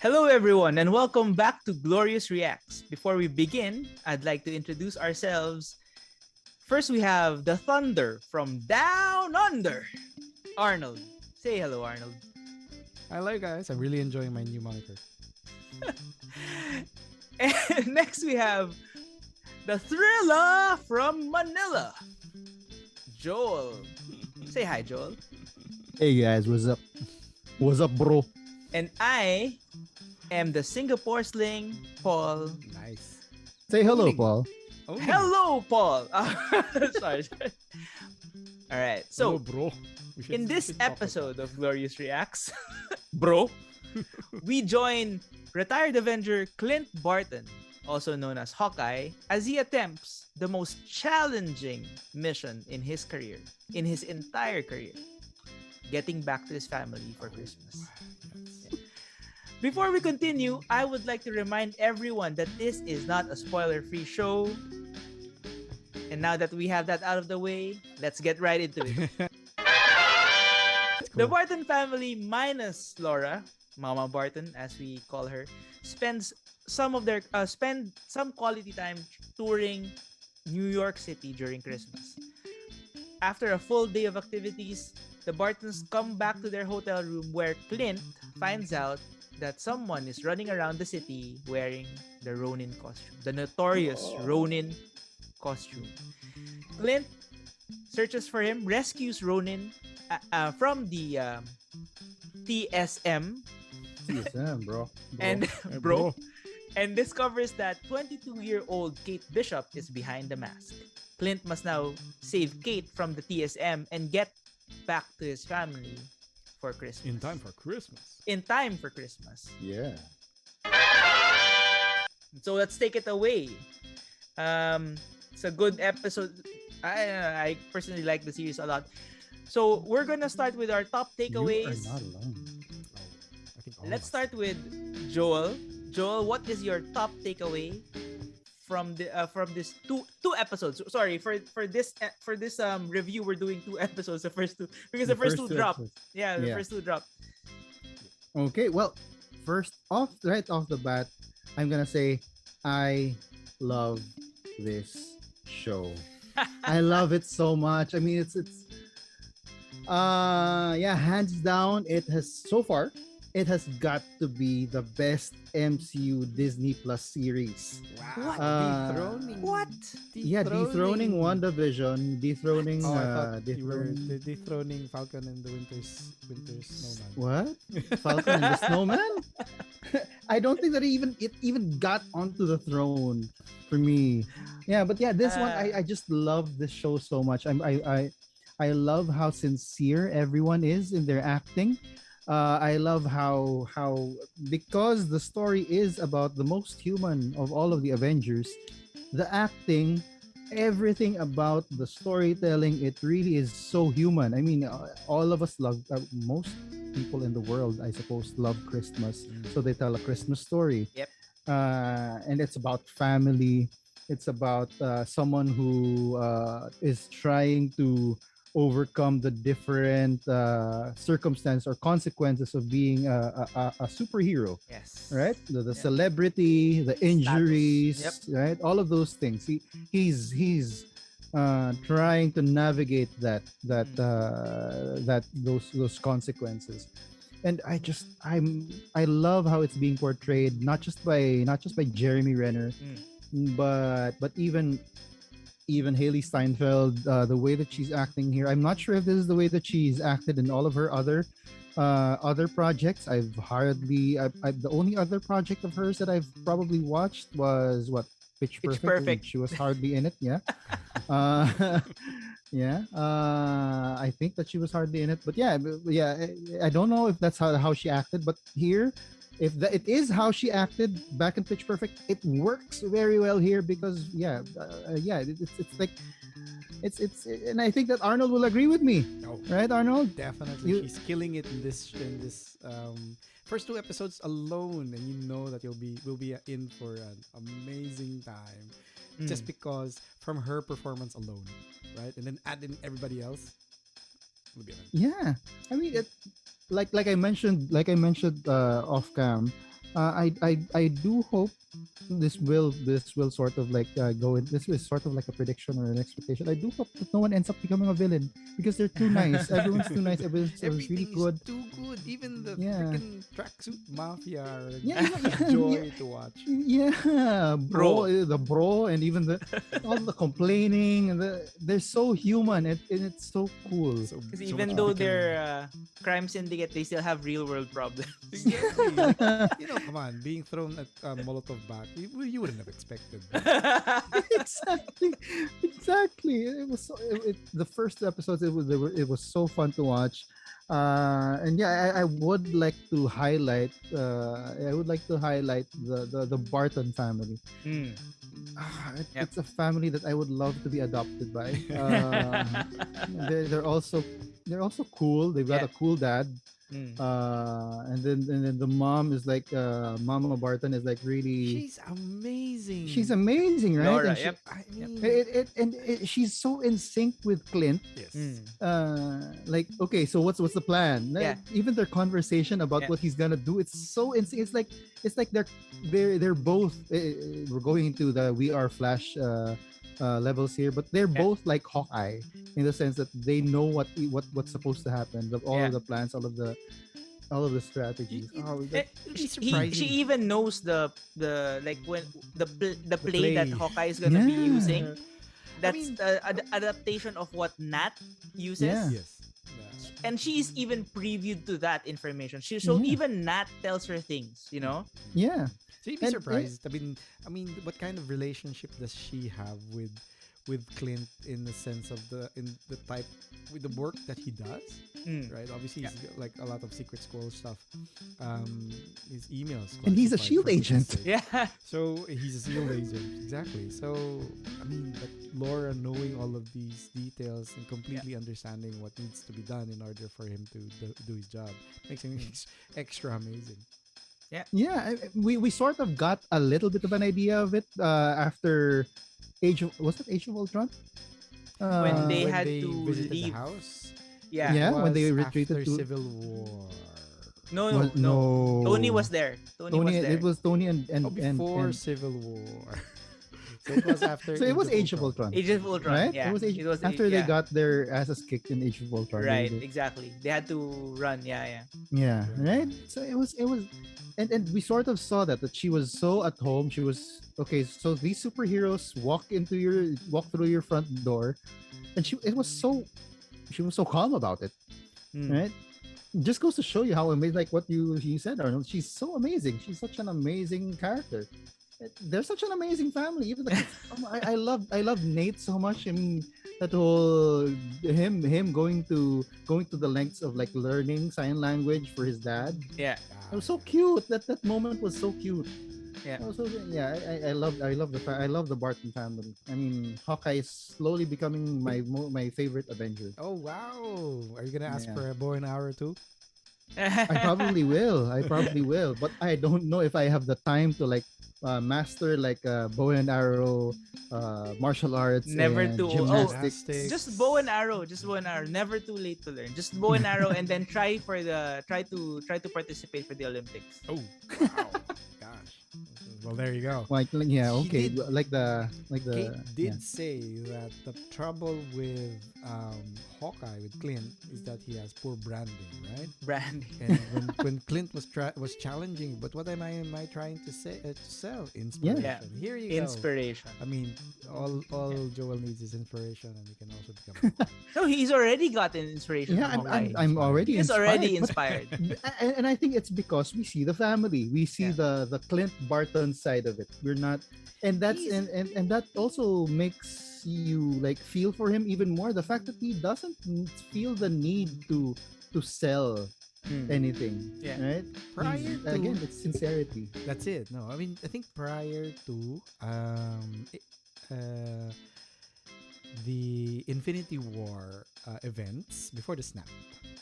Hello, everyone, and welcome back to Glorious Reacts. Before we begin, I'd like to introduce ourselves. First, we have the Thunder from Down Under, Arnold. Say hello, Arnold. Hello, guys. I'm really enjoying my new moniker. And next, we have the Thriller from Manila, Joel. Say hi, Joel. Hey guys, what's up? What's up, bro? And I am the Singapore Sling, Paul. Nice. Say hello, Owning. Paul. Hello, Paul. Sorry. All right. So, Hello, bro. in this episode of Glorious Reacts, bro, we join Retired Avenger Clint Barton, also known as Hawkeye, as he attempts the most challenging mission in his career, in his entire career, getting back to his family for Christmas. Before we continue, I would like to remind everyone that this is not a spoiler-free show. And now that we have that out of the way, let's get right into it. The Barton family, minus Laura, Mama Barton, as we call her, spend some quality time touring New York City during Christmas. After a full day of activities, the Bartons come back to their hotel room where Clint finds out that someone is running around the city wearing the Ronin costume, the notorious Ronin costume. Clint searches for him, rescues Ronin from the TSM, TSM, bro. and and discovers that 22-year-old Kate Bishop is behind the mask. Clint must now save Kate from the TSM and get back to his family for Christmas. In time for Christmas. In time for Christmas. Yeah. So let's take it away. It's a good episode. I personally like the series a lot. So we're gonna start with our top takeaways. You are not alone. I think Let's start with Joel. Joel, what is your top takeaway from this two episodes? Sorry, for this review we're doing 2 episodes. The first two because the first two dropped. episodes. Yeah, the Yeah. first two dropped. Okay, well, right off the bat, I'm gonna say I love this show. I love it so much. I mean, it's hands down, it has got to be the best MCU Disney Plus series. Wow. Dethroning. What? Dethroning WandaVision, dethroning Oh, I thought you were dethroning dethroning Falcon and the Winter Snowman. what? Falcon and the Snowman? I don't think that it even got onto the throne for me. Yeah, but yeah, this one I just love this show so much. I love how sincere everyone is in their acting. I love how because the story is about the most human of all of the Avengers, the acting, everything about the storytelling, it really is so human. I mean, all of us love most people in the world, I suppose, love Christmas, so they tell a Christmas story. Yep. And it's about family. It's about someone who is trying to overcome the different circumstances or consequences of being a superhero, Yes. right? The Yep. celebrity, the injuries, Yep. right? All of those things. He's trying to navigate those consequences. And I love how it's being portrayed, not just by Jeremy Renner, but even Haley Steinfeld, the way that she's acting here. I'm not sure if this is the way that she's acted in all of her other projects. The only other project of hers that I've probably watched was Pitch Pitch Perfect. Perfect. She was hardly in it. Yeah. Yeah. I think that she was hardly in it, but yeah. I don't know if that's how she acted, but here, it is how she acted back in Pitch Perfect, it works very well here because it's like and I think that Arnold will agree with me, Oh, right, Arnold? definitely. She's killing it in this first 2 episodes alone, and you know that we'll be in for an amazing time just because from her performance alone, right? And then add in everybody else. It'll be amazing. Yeah, I mean, like I mentioned off cam, I do hope this will sort of like go in. This is sort of like a prediction or an expectation. I do hope that no one ends up becoming a villain because they're too nice. Everyone's too nice. Everyone's really Everything is good. too good. Even the Yeah. freaking tracksuit mafia are Yeah, even, a yeah, joy to watch. yeah, Bro. the bro, and even all the complaining, and they're so human, and it's so cool. So Because so much even you though become. they're crime syndicate, they still have real world problems. Exactly. Like, come on, being thrown at Molotov back, you wouldn't have expected that. Exactly, exactly. It was the first episodes. It was so fun to watch. And yeah, I would like to highlight. I would like to highlight the Barton family. Mm. Yep. It's a family that I would love to be adopted by. They're also cool. They've got Yeah. a cool dad. Mm. And then the mom is like Mama Barton is like really. She's amazing. She's amazing, right? Laura. And Yep. I Yep. mean, she's so in sync with Clint. yes. Mm. Like, okay, so what's the plan? Yeah. Even their conversation about Yeah. what he's gonna do, it's so in sync. It's like they're both. We're going into the We Are Flash levels here, but they're Yeah. both like Hawkeye in the sense that they know what's supposed to happen. All Yeah. of the plans, all of the strategies. Oh, Eh, It'll be she surprising. even knows the like when the play that play. Hawkeye is gonna be using. yeah, That's mean- the adaptation of what Nat uses. Yeah. Yes. Yeah. And she's even previewed to that information. So Yeah. even Nat tells her things, you know? yeah. So you'd be And, surprised. I mean, what kind of relationship does she have with Clint in the sense of the type with the work that he does? Mm. Right. Obviously, Yeah. he's got, like a lot of secret school stuff. His emails. And he's a classified, shield for goodness agent. sake. Yeah. So he's a SEAL agent, exactly. So I mean, but Laura knowing all of these details and completely understanding what needs to be done in order for him to do his job makes him extra amazing. Yeah, we sort of got a little bit of an idea of it after Age of Ultron? When they When had they to visited leave. the house, Yeah. Yeah, when was they retreated after to Civil War. No. Tony was there. Tony was there. It was Tony and Oh, before and Civil War. So it was after. so it was Age of Ultron, Age of Ultron. right? Yeah. It was after they yeah. got their asses kicked in Age of Ultron. Right, exactly. They had to run. Yeah. Yeah, right. So it was, and we sort of saw that she was so at home. She was okay. So these superheroes walk through your front door, and she was so calm about it, Mm. right? Just goes to show you how amazing, like what you said, Arnold. She's so amazing. She's such an amazing character. They're such an amazing family. Even the kids, I love Nate so much. I mean, that whole him going to the lengths of like learning sign language for his dad. Yeah. It was so cute. That moment was so cute. Yeah. Also, yeah, I love the Barton family. I mean, Hawkeye is slowly becoming my favorite Avenger. Oh wow! Are you gonna ask Yeah. for a bow and arrow too? I probably will. But I don't know if I have the time to like master like bow and arrow, martial arts, Never and too gymnastics. Gymnastics. Just bow and arrow. Just bow and arrow. Never too late to learn. Just bow and arrow, and then try to participate for the Olympics. Oh wow! Gosh. Well, there you go. Like yeah, He okay, did- like the Kate did yeah. say that the trouble with Hawkeye with Clint is that he has poor branding, right? Branding. And when Clint was challenging, but what am I trying to say to sell? Inspiration. Yeah. Here you go. Inspiration. I mean, all Joel needs is inspiration, and he can also become. No, he's already gotten inspiration. Yeah, from I'm, Hawkeye. I'm already He's inspired, already but- inspired. and I think it's because we see the family, we see Yeah. the Clint Barton side of it. We're not, and that's He's- and that also makes you like feel for him even more. The fact that he doesn't feel the need to sell Mm. anything, Yeah. right? Prior He's- to- again, it's sincerity. That's it. No, I mean, I think prior to the Infinity War events before the snap,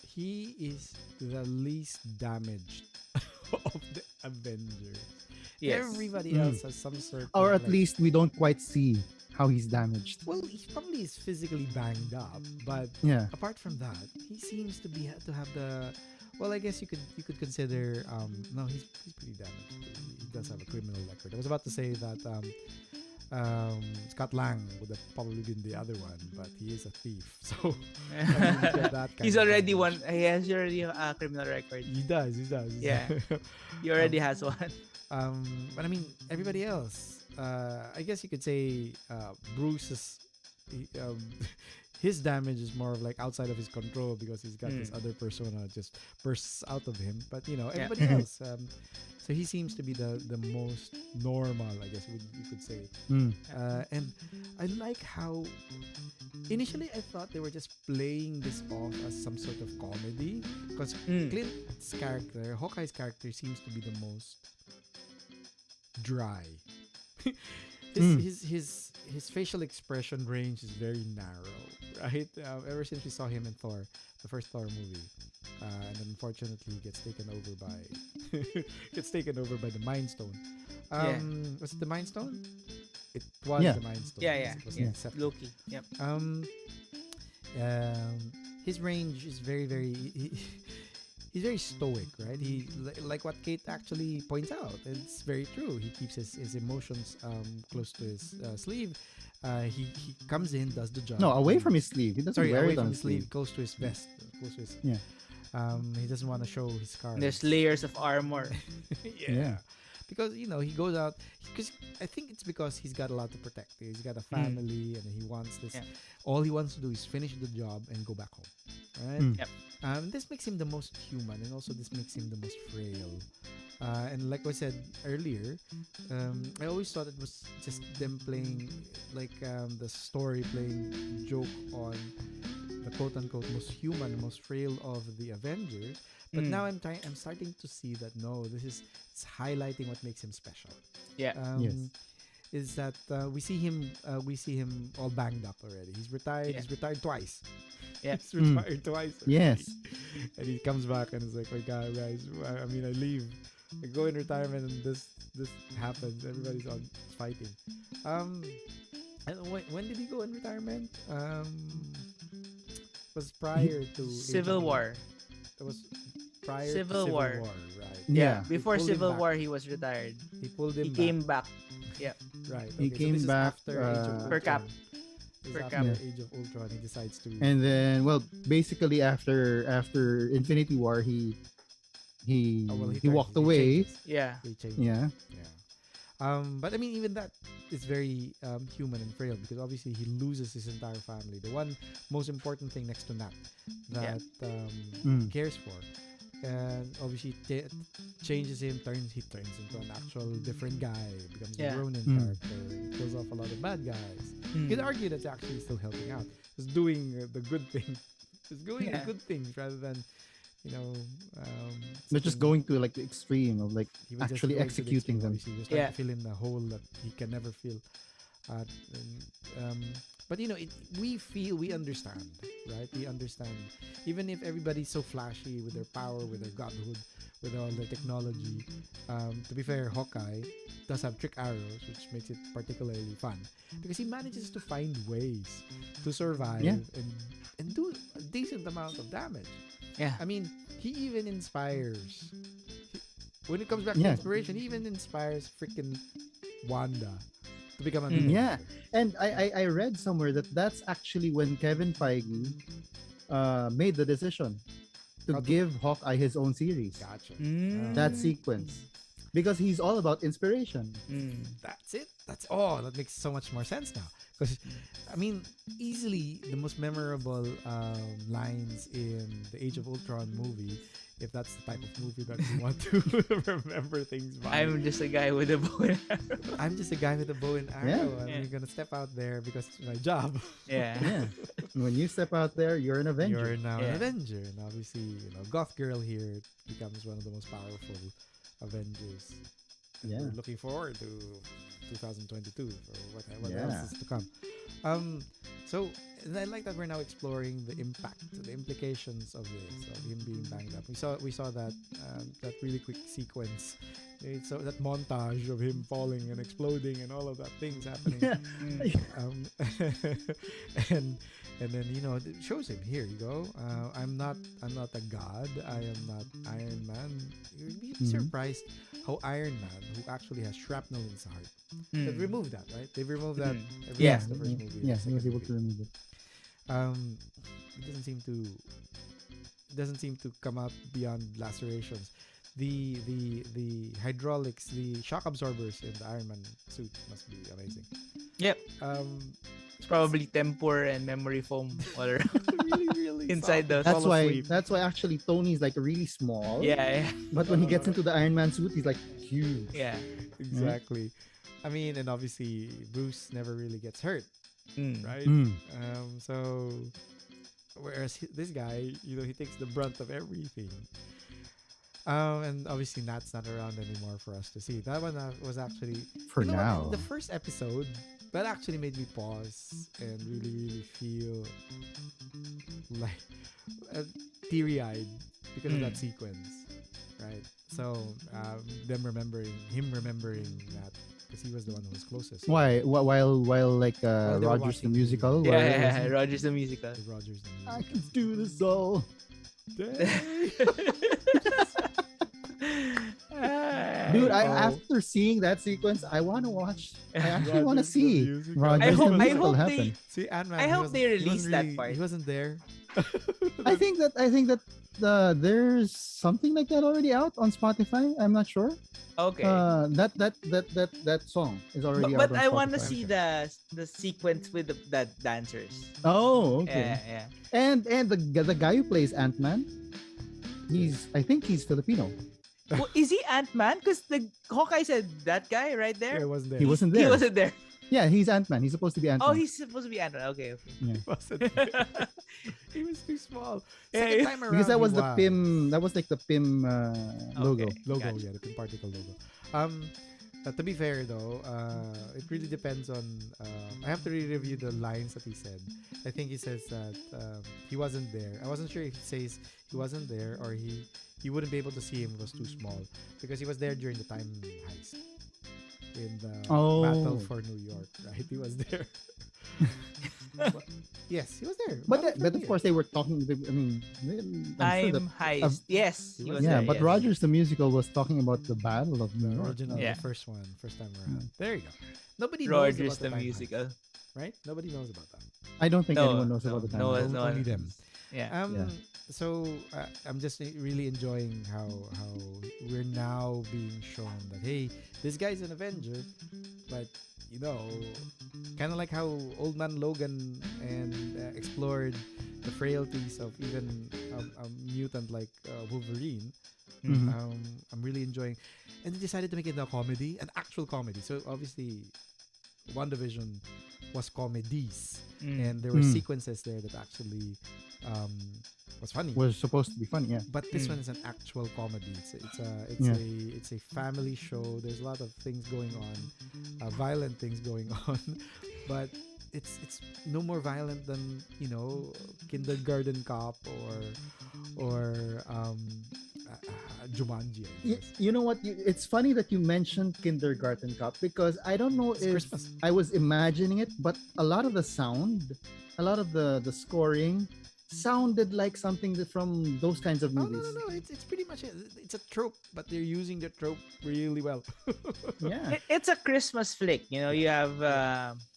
he is the least damaged of the Avengers. Yes. Everybody Mm. else has some sort Or of at least we don't quite see how he's damaged. Well, he probably is physically banged up, but Yeah. apart from that, he seems to be to have the. Well, I guess you could consider. No, he's pretty damaged. He does have a criminal record. I was about to say that Scott Lang would have probably been the other one, but he is a thief, so I mean, he's got that kind He's of already damage. one. He has already a criminal record. He does. He does. Yeah. He already has one. But I mean, everybody else. I guess you could say Bruce's he- um, his damage is more of like outside of his control because he's got this other persona just bursts out of him. But you know, Yeah. everybody else. So he seems to be the most normal, I guess you could say. Mm. And I like how initially I thought they were just playing this off as some sort of comedy because Clint's character, Hawkeye's character, seems to be the most dry. His facial expression range is very narrow, right? Ever since we saw him in Thor, the first Thor movie, and unfortunately he gets taken over by the Mind Stone. Was it the Mind Stone? It was Yeah. the Mind Stone. Yeah, yes, yeah, it was yeah. accepted. Loki. Yep. His range is he's very stoic, right? He like what Kate actually points out. It's very true. He keeps his emotions close to his sleeve. He comes in, does the job. No, away from his sleeve. He doesn't Sorry, wear away it on from his his sleeve, sleeve. close to his vest, close to his. Yeah. He doesn't want to show his scars. There's layers of armor. Yeah. Because he goes out because I think it's because he's got a lot to protect. He's got a family and he wants this. Yeah. All he wants to do is finish the job and go back home, right? Mm. Yep. This makes him the most human, and also this makes him the most frail. And like I said earlier, I always thought it was just them playing like the story playing joke on the quote unquote most human, most frail of the Avengers. But now I'm starting to see that no, it's highlighting what makes him special. Yeah. Yes. Is that we see him all banged up already. He's retired. Yeah. He's retired twice. Yeah. He's retired twice. already. Yes. And he comes back and is like, my God, guys. I mean, I leave. I go in retirement and this happens. Everybody's on fighting. And when did he go in retirement? Was prior to Civil War. It was prior to Civil War. right? Yeah. Before pulled him Civil back. War, he was retired. He pulled him He back. came back. Right. He okay, came this is back, after Age of Per cap. Ultron. This is Per after cap. Age of Ultron. He decides to. And then, well, basically after Infinity War, he turned- walked away. changes. Yeah. He changed. Yeah. But I mean, even that is very human and frail because obviously he loses his entire family. The one most important thing next to Nat that he cares for, and obviously changes him. He turns into an actual different guy. Becomes Yeah. a Ronin character. And kills off a lot of bad guys. You Mm. could argue that's actually still helping out. Just doing the good thing. Just doing the Yeah. good things rather than, you know. But just something- going to like the extreme of like he was just actually going to the executing extreme, them. obviously. He was trying Yeah. to fill in the hole that he can never fill. But you know, we understand, right? We understand. Even if everybody's so flashy with their power, with their godhood, with all their technology. To be fair, Hawkeye does have trick arrows, which makes it particularly fun because he manages to find ways to survive Yeah. and do a decent amount of damage. Yeah. I mean, he even inspires. When it comes back Yeah. to inspiration, he even inspires freaking Wanda to become an Mm. Yeah. Avenger. And I read somewhere that that's actually when Kevin Feige made the decision to How to- give Hawkeye his own series. Gotcha. Mm. That sequence. Because he's all about inspiration. Mm. That's it. That makes so much more sense now. Because I mean, easily the most memorable lines in the Age of Ultron movie, if that's the type of movie that you want to remember things by. I'm just a guy with a bow and arrow. I'm just a guy with a bow and arrow. Yeah. I'm Yeah. gonna step out there because it's my job. Yeah. Yeah. When you step out there, you're an Avenger. You're now Yeah. an Avenger, and obviously, Goth Girl here becomes one of the most powerful Avengers. And Yeah. we're looking forward to 2022 for what Yeah. else is to come. So and I like that we're now exploring the impact, the implications of this, of him being banged up. We saw that that really quick sequence So that montage of him falling and exploding and all of that things happening. um, and and then it shows him, here you go. I'm not a god. I am not Iron Man. You'd be surprised how Iron Man, who actually has shrapnel in his heart, they've removed that, right? They've removed that. Yeah. The first movie. Yeah, the he was second able to movie. remove it. It doesn't seem to come out beyond lacerations. The hydraulics, the shock absorbers in the Iron Man suit must be amazing. Yep. It's probably tempur and memory foam all around. really Inside the- That's fall why. asleep. That's why actually Tony's like really small. Yeah. But when he gets into the Iron Man suit, he's like huge. Yeah. Exactly. I mean, and obviously Bruce never really gets hurt, right? Mm. So whereas this guy, he takes the brunt of everything. And obviously Nat's not around anymore for us to see. That one was actually For you know what, now. the first episode, that actually made me pause and really, really feel like teary-eyed because of that sequence, right? So him remembering that because he was the one who was closest. Why? While like While they were Rogers the watching musical. Yeah, where yeah, Rogers the musical. The Rogers the I music. can do this all. Dude, after seeing that sequence, I want to watch. I actually want to Rogers the see musical. Rogers I the hope musical they happen. See, Ant-Man, I he hope wasn't- they he release wasn't that really- part. He wasn't there. I think that there's something like that already out on Spotify. I'm not sure. Okay. That song is already out but on I want to Spotify. see the sequence with the dancers. Oh, okay. Yeah. And the guy who plays Ant-Man, I think he's Filipino. Well, is he Ant-Man? Because the Hawkeye said that guy right Yeah, he there. wasn't there. He wasn't He there. wasn't there. Yeah, he's Ant-Man. He's supposed to be Ant-Man. Oh, he's supposed to be Ant-Man. Okay. He wasn't there. He was too small. Yeah, Second yeah. time around, because that he was the PIM. That was like the PIM logo. Okay. logo. Gotcha. Yeah, the Pin Particle logo. To be fair though, it really depends on. I have to re-review the lines that he said. I think he says that he wasn't there. I wasn't sure if he says he wasn't there or he wouldn't be able to see him. It was too small because he was there during the time heist in the Battle for New York. Right, he was there. Yes, he was there. But of course they were talking. I mean, I'm sure Time heist. Yes, he was yeah, there, but yes. Rogers the musical was talking about the Battle of New The York. original, Yeah. the first time around. There you go. Nobody knows Rogers about the time heist, musical. right? Nobody knows about that. I don't think No, anyone knows no, about the time. no one- Zone. no one- Only them. Yeah. Yeah. So I'm just really enjoying how we're now being shown that hey, this guy's an Avenger, but kind of like how Old Man Logan and explored the frailties of even a mutant like Wolverine. Mhm. I'm really enjoying, and they decided to make it a comedy, an actual comedy. So obviously, WandaVision was comedies, and there were Mm. sequences there that actually was funny. Was supposed to be funny. Yeah. But this Mm. one is an actual comedy. Yeah. It's a family show. There's a lot of things going on, violent things going on, but it's no more violent than Kindergarten Cop or Jumanji. I guess. You know what? It's funny that you mentioned Kindergarten Cop because I don't know It's if Christmas. I was imagining it, but a lot of the sound, a lot of the scoring sounded like something from those kinds of Oh, movies. no. It's pretty much it. It's a trope, but they're using the trope really well. Yeah. It's a Christmas flick. You have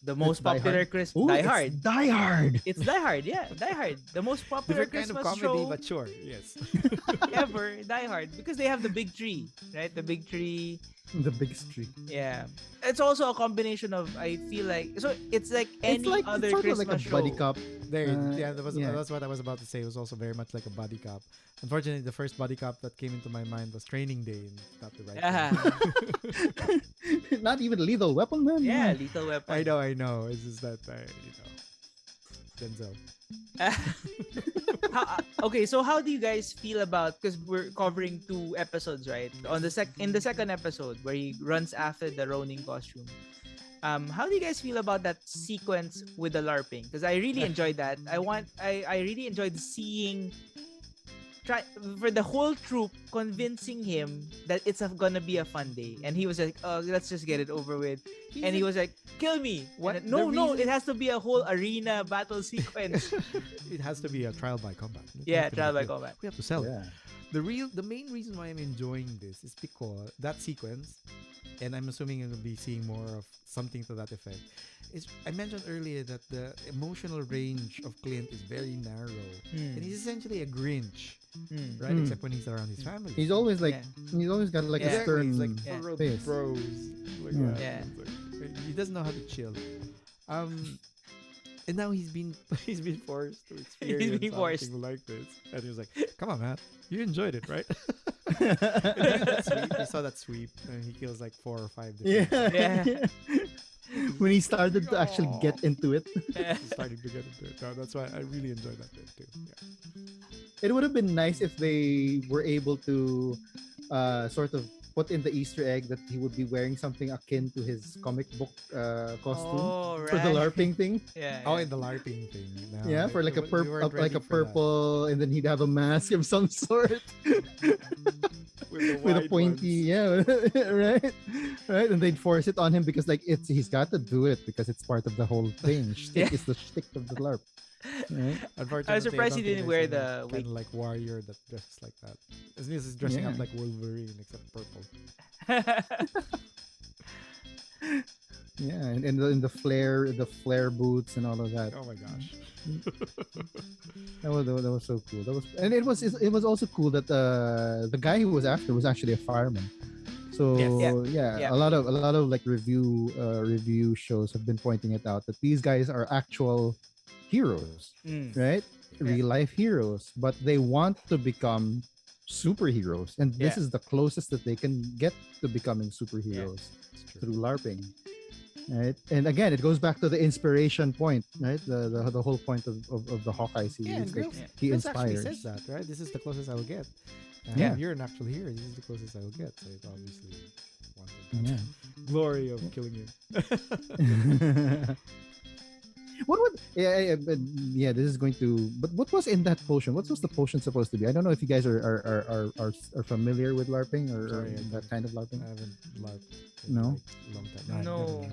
the most Die popular Hard. Christmas. Ooh, Die it's Hard. Die Hard. It's Die Hard. Yeah, Die Hard. The most popular Different kind of Christmas comedy, show but sure, yes. ever. Die Hard because they have the big tree, right? The big tree. The big street. Yeah. It's also a combination of. I feel like so. It's like any other it's sort of Christmas like a show. buddy cop. There, Yeah. that's what I was about to say. It was also very much like a buddy cop. Unfortunately, the first buddy cop that came into my mind was Training Day, and not the right Yeah. one. Not even Lethal Weapon, man. Yeah, Lethal Weapon. I know. It's just that Denzel. Okay, so how do you guys feel about because we're covering 2 episodes, right? In the second episode where he runs after the Ronin costume. How do you guys feel about that sequence with the LARPing? Because I really enjoyed that. I really enjoyed seeing try for the whole troop convincing him that it's gonna be a fun day, and he was like, "Oh, let's just get it over with." And he was like, "Kill me!" What? And no, The no, reason- it has to be a whole arena battle sequence. It has to be a trial by combat. It Yeah, has to be trial by good. combat. We have to sell it. Yeah. The main reason why I'm enjoying this is because that sequence, and I'm assuming you'll be seeing more of something to that effect. Is I mentioned earlier that the emotional range of Clint is very narrow, and he's essentially a Grinch, right? Mm. Except when he's around his family. He's always like, Yeah. he's always got like Yeah. a stern He's like Yeah. full of face. bros. Like Yeah. that. Yeah. It's like, he doesn't know how to chill. And now he's been forced to experience been forced. something like this, and he was like, "Come on, man, you enjoyed it, right?" That sweep, you saw that sweep, and he kills like 4 or 5 Yeah. different. Yeah. When he started to actually get into it, He's starting to get into it. No, that's why I really enjoyed that bit too. Yeah. it would have been nice if they were able to sort of put in the Easter egg that he would be wearing something akin to his comic book costume Oh, right. for the LARPing thing. Yeah. Oh, and the LARPing thing. No, Yeah, for like a we weren't ready like a for that. purple, and then he'd have a mask of some sort with a wide pointy, ones. yeah, right, right, and they'd force it on him because like he's got to do it because it's part of the whole thing. Shtick is the shtick of the LARP. Right? Unfortunately, I was surprised don't he think didn't there's wear any the kind wig. of like warrior that dresses like that. As long as he's dressing up Yeah. like Wolverine, except purple. Yeah, and the flare boots and all of that. Oh my gosh. That was so cool. And it was also cool that the guy who was after was actually a fireman. So Yes. Yeah. a lot of like review shows have been pointing it out that these guys are actual heroes, Mm. right? Real life heroes, but they want to become superheroes, and this Yeah. is the closest that they can get to becoming superheroes It's true. through LARPing. Right, and again, it goes back to the inspiration point, right? The whole point of the Hawkeye series. Yeah, and that Grills, he Grills actually inspires. says that, right? This is the closest I'll get. Yeah. You're an actual hero. This is the closest I'll get. So it obviously wanted that Yeah. glory of killing him. What would this is going to, but what was in that potion? What was the potion supposed to be? I don't know if you guys are familiar with LARPing or Sorry, that kind of LARPing. I haven't LARPed in No? like a long time. No.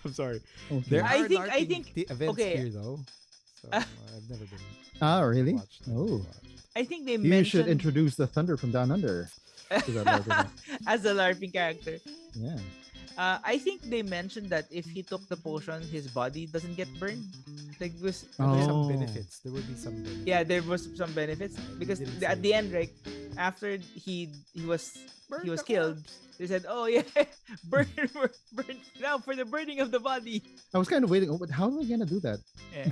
I'm sorry. Okay. There I are think- I LARPing think- events okay. here though. So I've never been Really? watched. I've never Oh. watched. I think they You should mentioned introduce the Thunder from Down Under to that LARPing. as a LARPing character. Yeah. I think they mentioned that if he took the potion, his body doesn't get burned. Like was There's some Oh. benefits. There will be some benefits. yeah, there was some benefits because didn't at say. the end, right after he was Burn he was the killed, corpse. they said, "Oh yeah, burn now for the burning of the body." I was kind of waiting. Oh, but how are they gonna do that? Yeah.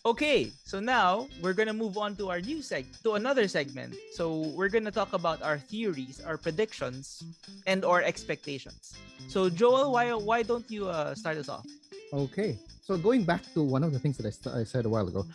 Okay, so now we're gonna move on to our another segment. So we're gonna talk about our theories, our predictions, and our expectations. So Joel, why don't you start us off? Okay. So going back to one of the things that I said a while ago,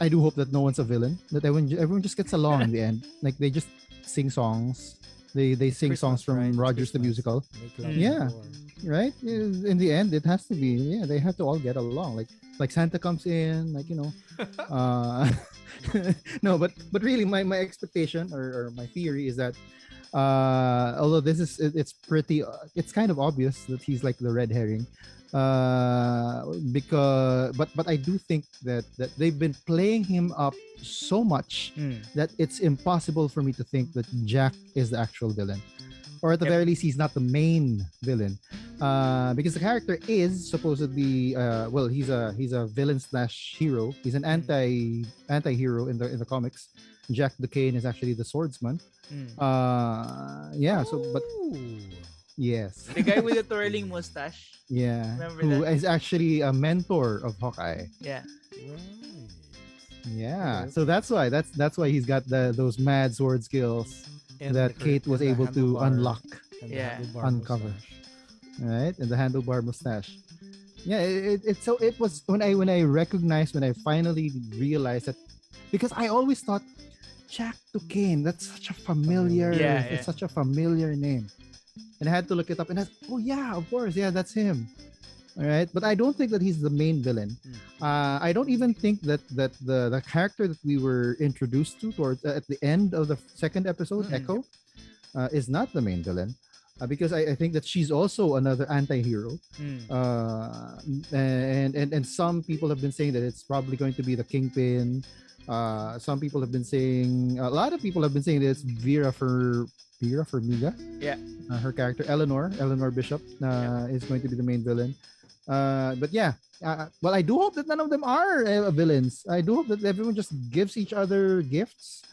I do hope that no one's a villain. That everyone just gets along in the end. Like they just sing songs. They sing songs Christmas, from right? It's Rogers the Christmas. Musical, Make love Yeah. before. right? In the end, it has to be. Yeah, they have to all get along. Like Santa comes in, like no, but really, my expectation or my theory is that although it's pretty it's kind of obvious that he's like the red herring, because but I do think that they've been playing him up so much that it's impossible for me to think that Jack is the actual villain, or at the Yep. very least he's not the main villain, because the character is supposedly he's a villain slash hero. He's an anti-hero in the comics. Jack Duquesne is actually the swordsman. But Ooh. yes, The guy with the twirling mustache. yeah, Remember who that? is actually a mentor of Hawkeye. Yeah. Right. Yeah, Yes. so that's why he's got those mad sword skills And that the Kate was and the able to handlebar- unlock, and the Yeah. handlebar uncover. mustache. right? And the handlebar mustache. Yeah, it was when I finally realized that, because I always thought Jack Duquesne, that's such a familiar, Yeah, it's yeah. such a familiar name, and I had to look it up, and oh yeah, of course, yeah, that's him. All right, but I don't think that he's the main villain. I don't even think that the character that we were introduced to towards at the end of the second episode, Mm-mm. Echo, is not the main villain, because I think that she's also another anti-hero. Mm. Uh, and some people have been saying that it's probably going to be the Kingpin. Some people have been saying, a lot of people have been saying that it's Vera Farmiga. Yeah. Her character Eleanor Bishop Yep. is going to be the main villain. But yeah, well, I do hope that none of them are villains. I do hope that everyone just gives each other gifts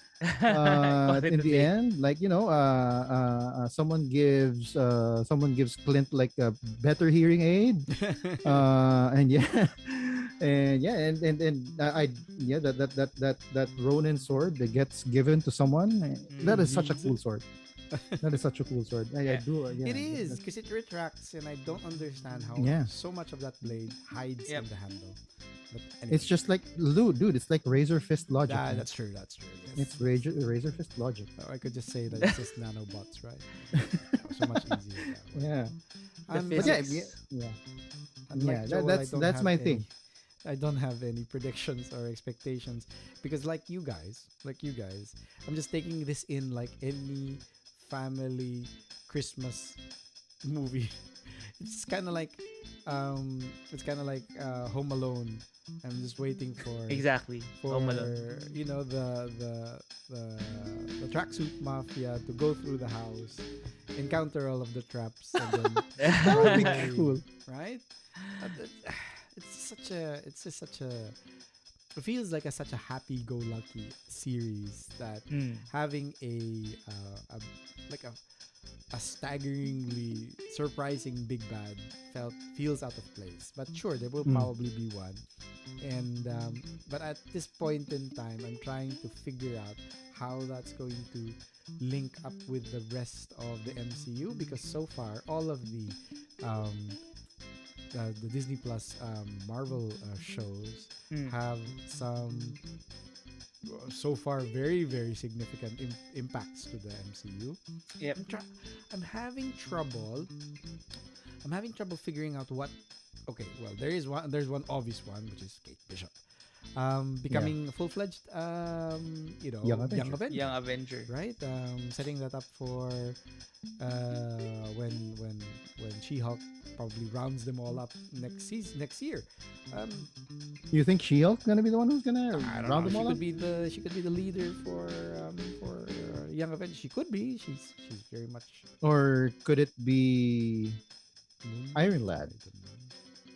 Call it in a the day. end, like someone gives Clint like a better hearing aid, and yeah, and I yeah, that Ronin sword that gets given to someone, that is such a Needs it. cool sword. That is such a cool sword. I Yeah. do, yeah. It is because it retracts, and I don't understand how Yeah. so much of that blade hides Yep. in the handle. But anyway, It's just like dude. It's like Razor Fist logic. man. that's true. That's true. Yes. It's Razor Fist logic. Oh, I could just say that it's just nanobots, right? So much easier that way. Yeah, The but yeah, physics. yeah. Unlike Yeah, Joel, that's I don't that's have my any- thing. I don't have any predictions or expectations because, like you guys, I'm just taking this in like any family Christmas movie. It's kind of like Home Alone. I'm just waiting for Exactly. Home Alone. the the tracksuit mafia to go through the house, encounter all of the traps, and then That would be run away, cool. right? It's just such a it feels like such a happy-go-lucky series that Mm. having like a staggeringly surprising big bad feels out of place. But sure, there will Mm. probably be one. And but at this point in time, I'm trying to figure out how that's going to link up with the rest of the MCU because so far all of um, the Disney Plus Marvel shows Mm. have some so far very significant impacts to the MCU. Yep. I'm having trouble. I'm having trouble figuring out what. Okay, well there's one obvious one which is Kate Bishop, becoming a full-fledged Young Avenger. Young Avenger. right? Setting that up for when She-Hulk probably rounds them all up next year. You think She-Hulk gonna be the one who's gonna I don't round know. them all up? She could be the leader for Young Avengers. She could be. She's very much Or could it be Iron Lad?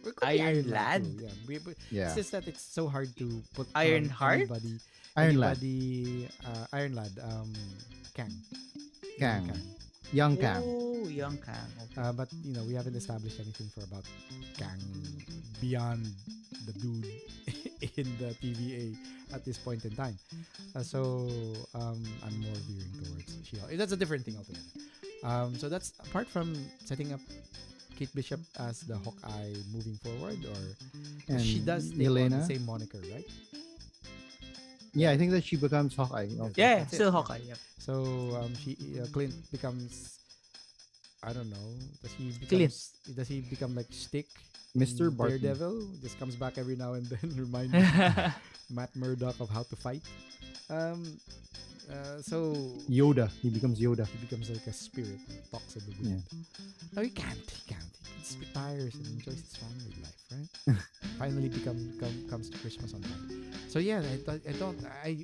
Or it could be Iron Lad? too, yeah. Yeah, It's just that it's so hard to put Iron on Heart? Iron Lad, Iron Lad. Kang. Kang, Young Kang. Oh, Young Kang. Okay. But we haven't established anything for about Kang beyond the dude in the TVA at this point in time. So I'm more veering towards She-Hulk. That's a different thing altogether. So that's apart from setting up Kate Bishop as the Hawkeye moving forward, or And she does take on Yelena. the same moniker, right? Yeah, I think that she becomes Hawkeye. Yes. Yeah, That's it. still Hawkeye. Yep. So Clint becomes, I don't know, Clint. does he become like Stick? Mr. in Barton. Daredevil just comes back every now and then, remind Matt Murdock of how to fight. So Yoda. He becomes Yoda. he becomes like a spirit and talks in the wind. No, he can't. He just retires and enjoys his family life, right? Finally comes to Christmas on time. So yeah,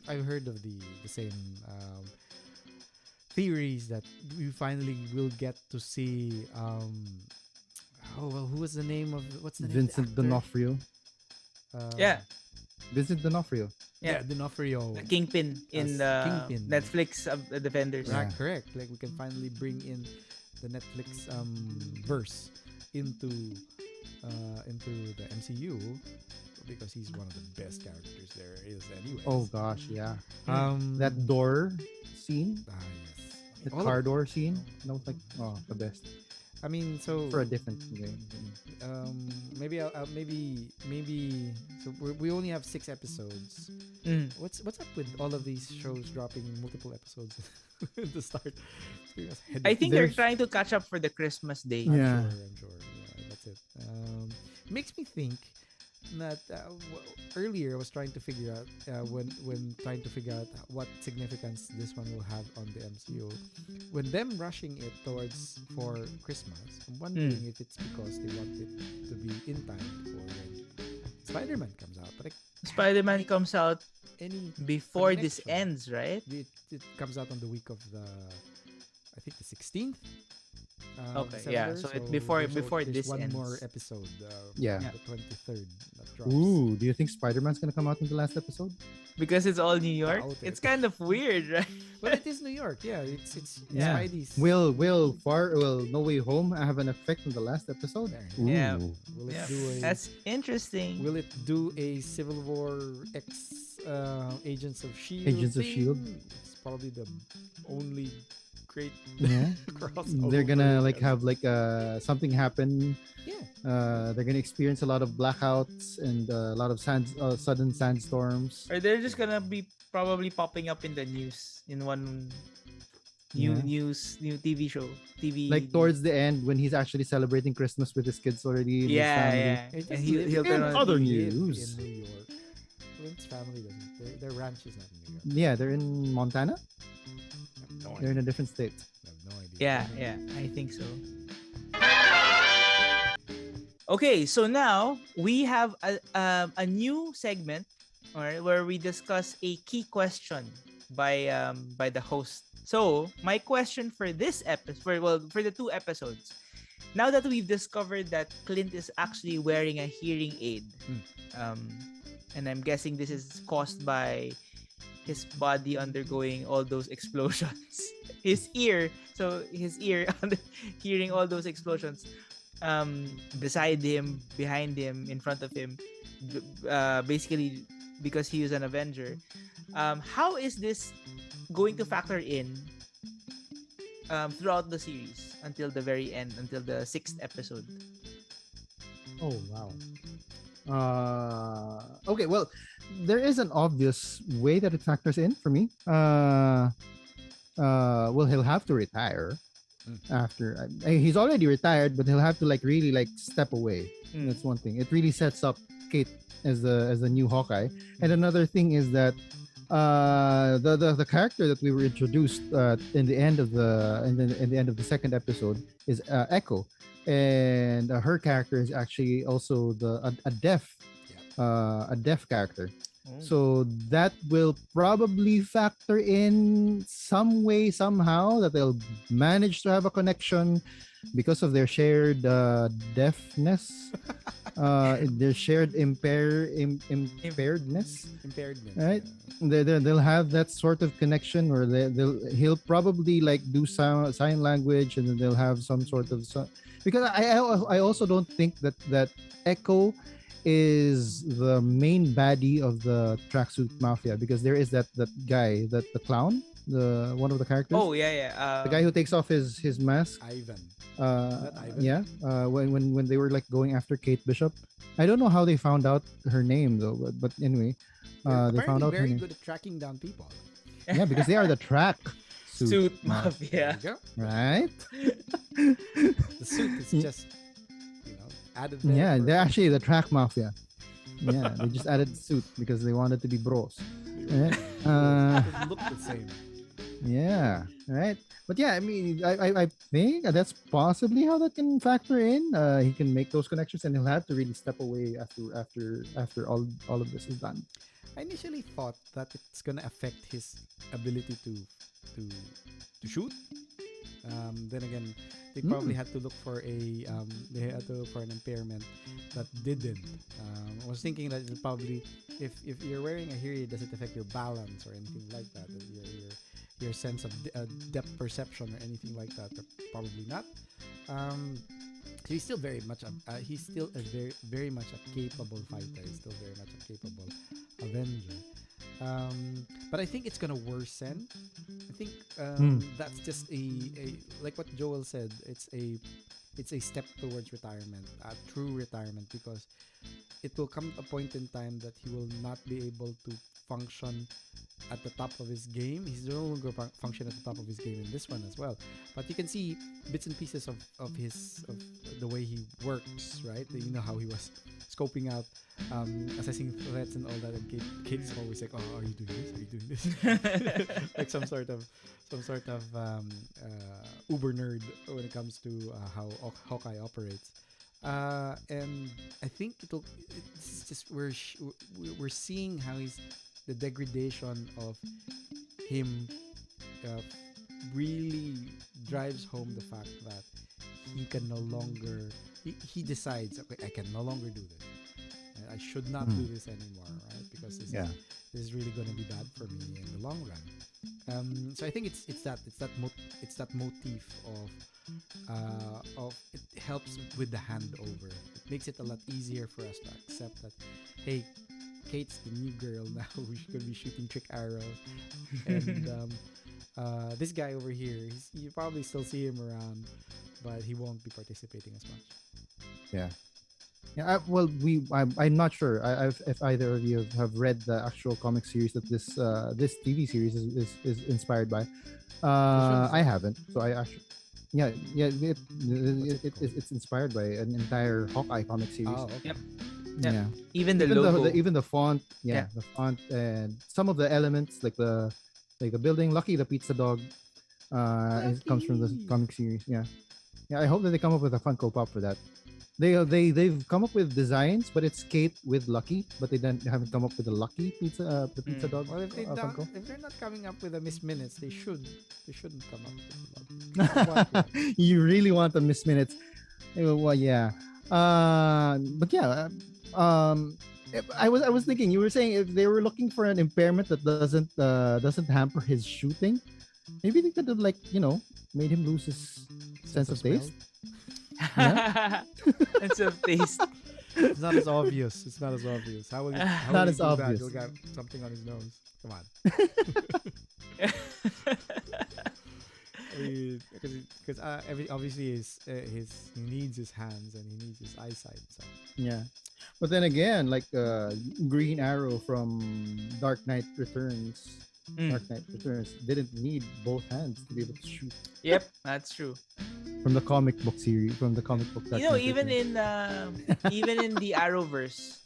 I've heard of the same theories that we finally will get to see. Who was the name of what's the name? Vincent of the actor? D'Onofrio. Yeah. Vincent D'Onofrio. Yeah, Yeah. D'Onofrio. The Kingpin in As the Kingpin. Netflix Defenders. Yeah. Correct. Like we can finally bring in the Netflix verse into the MCU because he's one of the best characters there is anyway. Oh gosh, yeah. um That door scene, yes. the All of- car door scene, that was like the best I mean, so for a different game. maybe maybe so we only have 6 episodes. Mm. What's up with all of these shows dropping multiple episodes at the start? I think they're There's- trying to catch up for the Christmas day. Yeah. I'm sure. Yeah, that's it. Makes me think that earlier I was trying to figure out when trying to figure out what significance this one will have on the MCU. When them rushing it towards for Christmas, I'm wondering if it's because they want it to be in time for when Spider-Man comes out. But Spider-Man comes out any before this connection, ends, right? it comes out on the week of I think the 16th. Okay, December, yeah. So it before there's this one ends. more episode. Yeah. The 23rd that drops. Ooh, do you think Spider-Man's gonna come out in the last episode? Because it's all New York. Doubt it. It's kind of weird, right? Well, it is New York. Yeah, it's Yeah. Spidey's. Will No Way Home have an effect on the last episode? Ooh. Yeah. Will it Yeah. do a That's interesting. Will it do a Civil War X Agents of Shield? Agents of thing? S.H.I.E.L.D.? It's probably the only great Yeah. crossover. They're gonna like have like something happen. Yeah. They're gonna experience a lot of blackouts and a lot of sudden sandstorms. Or they're just gonna be probably popping up in the news in one new Yeah. new TV show. TV Like towards the end when he's actually celebrating Christmas with his kids already and his family. yeah. It And just he'll In turn on other live news. in New York. Clint's family doesn't. Their ranch is not in New York. Yeah, they're in Montana. I have no They're in idea. a different state. I have no idea. Yeah, I think so. Okay, so now we have a new segment where we discuss a key question by the host. So my question for this episode, for the 2 episodes, now that we've discovered that Clint is actually wearing a hearing aid, and I'm guessing this is caused by his body undergoing all those explosions. His ear hearing all those explosions beside him, behind him, in front of him, basically because he is an Avenger. How is this going to factor in throughout the series until the very end, until the 6th episode? Oh wow. Okay, well, there is an obvious way that it factors in for me. Well, he'll have to retire after. He's already retired, but he'll have to like really like step away. That's one thing. It really sets up Kate as the new Hawkeye. And another thing is that the character that we were introduced in the end of the second episode is Echo, and her character is actually also a deaf character. So that will probably factor in some way somehow that they'll manage to have a connection because of their shared deafness, their shared impairedness, right? They'll have that sort of connection, or he'll probably like do sign language, and then they'll have some sort of because I also don't think that Echo is the main baddie of the tracksuit mafia, because there is that guy, the clown, the one of the characters. Oh yeah. The guy who takes off his mask. Ivan. Ivan? Yeah. When they were like going after Kate Bishop, I don't know how they found out her name though, but anyway, they found out her very name. good at tracking down people. Yeah, because they are the track Suit mafia. There you go. right? The suit is just added there. Yeah, for- they're actually the track mafia. Yeah, they just added suit because they wanted to be bros. Right? It looked the same. Yeah, right. But yeah, I mean, I think that's possibly how that can factor in. He can make those connections, and he'll have to really step away after all of this is done. I initially thought that it's gonna affect his ability to shoot. Then again, they probably had to look for an impairment that didn't. I was thinking that it probably, if you're wearing a hearing, does it affect your balance or anything like that? Your sense of depth perception or anything like that? Probably not. So he's still very much he's still a very very much a capable fighter. He's still very much a capable Avenger. But I think it's gonna worsen. I think Hmm. that's just a like what Joel said. It's a step towards retirement, true retirement, because it will come a point in time that he will not be able to function at the top of his game. He's no longer function at the top of his game in this one as well. But you can see bits and pieces of the way he works, right? You know how he was scoping out, assessing threats and all that. And Kate's always like, "Oh, are you doing this? Are you doing this?" Like some sort of uber nerd when it comes to how Hawkeye operates. And I think this is just we're seeing how he's the degradation of him uh, really drives home the fact that he can no longer he decides, okay, I can no longer do this. I should not do this anymore, right? Because Yeah. this is really going to be bad for me in the long run. So I think it's that motif of it helps with the handover. It makes it a lot easier for us to accept that, hey, Kate's the new girl now. We're gonna be shooting trick arrows, and this guy over here, you probably still see him around, but he won't be participating as much. Yeah. Yeah, well, I'm not sure if either of you have read the actual comic series that this TV series is inspired by. Which one is I that? haven't, so I actually, yeah, called? it's inspired by an entire Hawkeye comic series. Oh, okay. Yep. Yep. Yeah, Even the logo. even the font, Yeah. the font and some of the elements like the building, Lucky the pizza dog, it comes from the Lucky. comic series. Yeah, yeah. I hope that they come up with a Funko Pop for that. They've come up with designs, but it's Kate with Lucky, but they haven't come up with the Lucky pizza the pizza dog Well, Funko. if they're not coming up with a Miss Minutes, they shouldn't come up with a You really want the Miss Minutes? Well, yeah. But yeah. I was thinking you were saying if they were looking for an impairment that doesn't hamper his shooting, maybe they could have made him lose his sense of taste. Yeah. Sense of taste. It's not as obvious. It's not as obvious. How will he, how Not will he as do obvious. that? He'll got something on his nose. Come on. Because obviously he needs his hands and he needs his eyesight. So Yeah. But then again, like Green Arrow from Dark Knight Returns. Dark Knight Returns didn't need both hands to be able to shoot. Yep, that's true. From the comic book series, from the comic book. Dark You know, Knight Returns. even in the Arrowverse,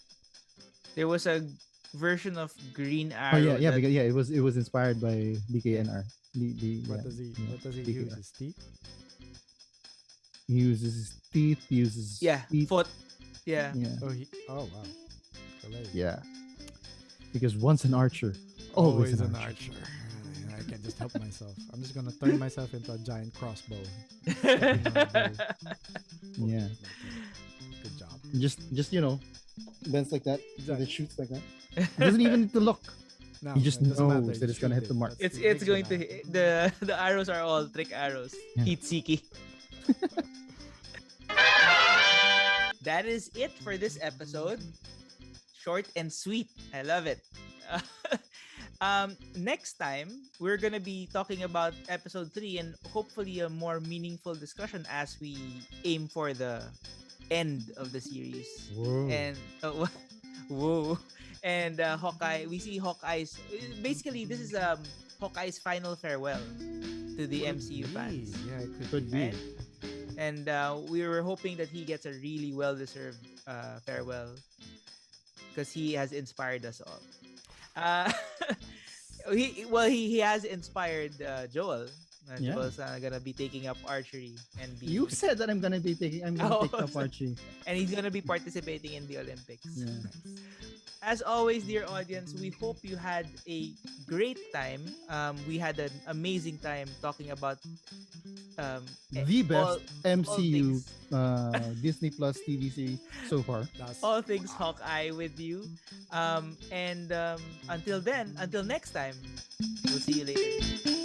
there was a version of Green Oh Arrow. yeah, that- because it was inspired by DKNR. what does he DKNR. use? His teeth? He uses his teeth. He uses yeah, feet. foot. Yeah. Yeah, Oh wow. Hilarious. yeah. Because once an archer, Always an archer. I can't just help myself. I'm just gonna turn myself into a giant crossbow. Yeah, Good job. just bends like that. Exactly. And it shoots like that. He doesn't even need to look. No, He just it doesn't matter. knows You that it's gonna shoot hit the mark. That's It's what going makes to it hit, the arrows are all trick arrows. Yeah. Heat seeky. That is it for this episode. Short and sweet. I love it. Next time we're gonna be talking about episode 3 and hopefully a more meaningful discussion as we aim for the end of the series. Whoa. And whoa, and Hawkeye. We see Hawkeye's. Basically, this is Hawkeye's final farewell to the MCU fans. Yeah, it Could be. Right? And we were hoping that he gets a really well-deserved farewell because he has inspired us all. He has inspired Joel. Yeah. Joel's gonna be taking up archery and be You said that I'm gonna take up archery. and he's gonna be participating in the Olympics. Yeah. As always, dear audience, we hope you had a great time. We had an amazing time talking about The best MCU things. Disney Plus TV series so far. all things Hawkeye with you. Until next time, we'll see you later.